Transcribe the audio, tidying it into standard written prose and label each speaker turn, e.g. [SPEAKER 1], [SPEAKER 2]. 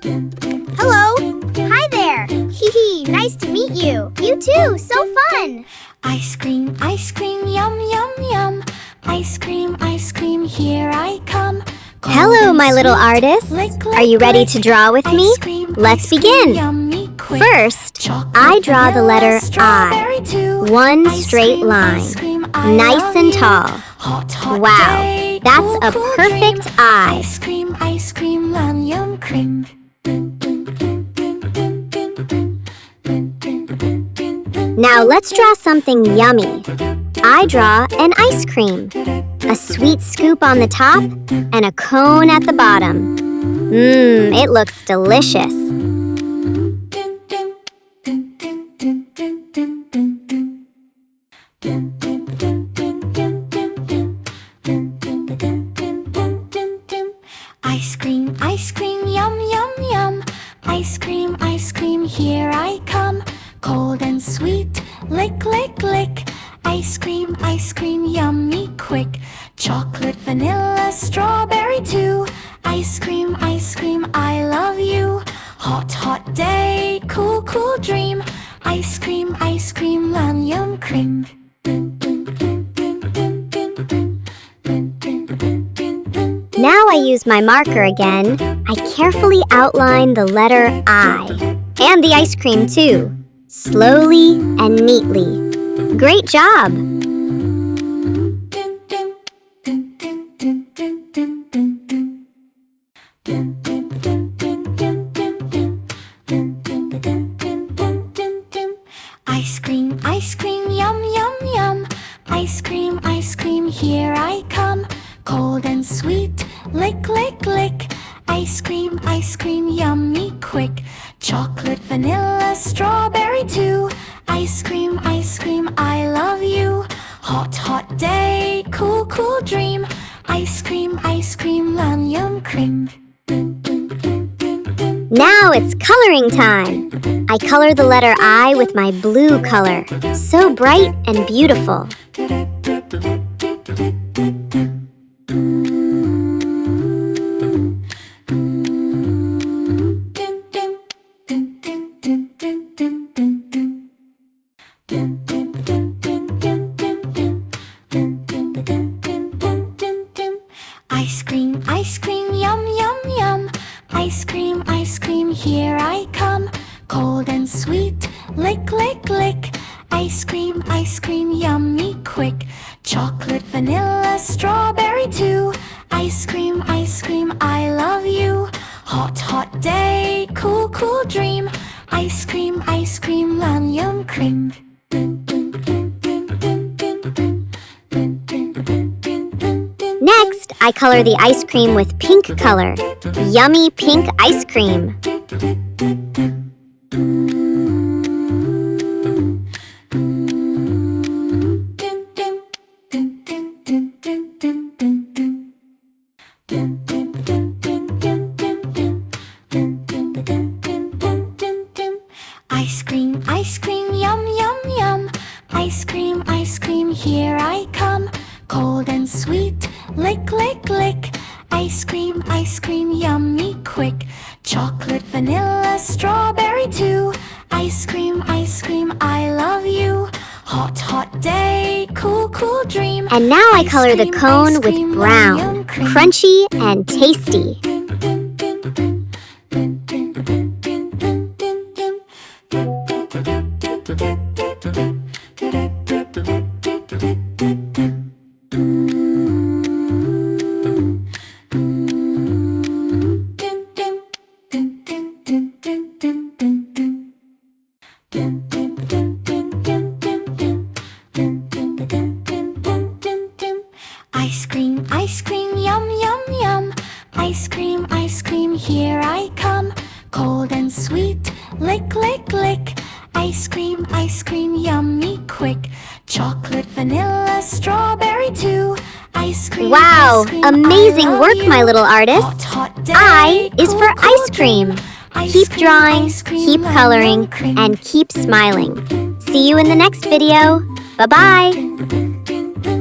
[SPEAKER 1] Hello! Hi there! Hee hee, nice to meet you! You too, so fun!
[SPEAKER 2] Ice cream, yum, yum, yum. Ice cream, here I come.
[SPEAKER 3] Hello, my little artist. Are you ready to draw with me? Let's begin. First, I draw the letter I. One straight line. Nice and tall. Wow, that's a perfect I.
[SPEAKER 2] Ice cream, yum cream.
[SPEAKER 3] Now let's draw something yummy. I draw an ice cream. A sweet scoop on the top and a cone at the bottom. It looks delicious.
[SPEAKER 2] Ice cream, yum, yum, yum. Ice cream, here I come. Cold and sweet, lick, lick, lick. Ice cream, yummy quick. Chocolate, vanilla, strawberry too. Ice cream, I love you. Hot, hot day, cool, cool dream. Ice cream, yum cream.
[SPEAKER 3] Now I use my marker again. I carefully outline the letter I. And the ice cream too. Slowly and neatly. Great job!
[SPEAKER 2] Ice cream, yum, yum, yum. Ice cream, here I come. Cold and sweet, lick, lick, lick. Ice cream, yummy quick. Chocolate, vanilla, strawberry too. Ice cream, I love you. Hot, hot day, cool, cool dream. Ice cream, yum cream.
[SPEAKER 3] Now it's coloring time. I color the letter I with my blue color. So bright and beautiful.
[SPEAKER 2] Ice cream, yum, yum, yum. Ice cream, here I come. Cold and sweet, lick, lick, lick. Ice cream, yummy quick. Chocolate, vanilla, strawberry too. Ice cream, I love you. Hot, hot day, cool, cool dream. Ice cream, yum cream.
[SPEAKER 3] Next, I color the ice cream with pink color. Yummy pink ice cream.
[SPEAKER 2] Ice cream, yum, yum, yum. Ice cream, here I come. Cold and sweet, lick, lick, lick. Ice cream, yummy quick. Chocolate, vanilla, strawberry too. Ice cream, I love you. Hot, hot day, cool, cool dream.
[SPEAKER 3] And now I color the cone with brown, crunchy and tasty.
[SPEAKER 2] Ice cream, yum, yum, yum. Ice cream, here I come. Cold and sweet, lick, lick, lick. Ice cream, yummy quick. Chocolate, vanilla, strawberry too. Ice cream,
[SPEAKER 3] Wow, amazing
[SPEAKER 2] I love
[SPEAKER 3] work,
[SPEAKER 2] you.
[SPEAKER 3] my little artist.
[SPEAKER 2] Hot, hot day,
[SPEAKER 3] I is
[SPEAKER 2] cool,
[SPEAKER 3] for
[SPEAKER 2] cool
[SPEAKER 3] ice cream.
[SPEAKER 2] dream. Ice
[SPEAKER 3] Keep
[SPEAKER 2] cream,
[SPEAKER 3] drawing,
[SPEAKER 2] ice cream,
[SPEAKER 3] keep
[SPEAKER 2] yum,
[SPEAKER 3] coloring,
[SPEAKER 2] yum cream.
[SPEAKER 3] and keep smiling. See you in the next video. Bye-bye.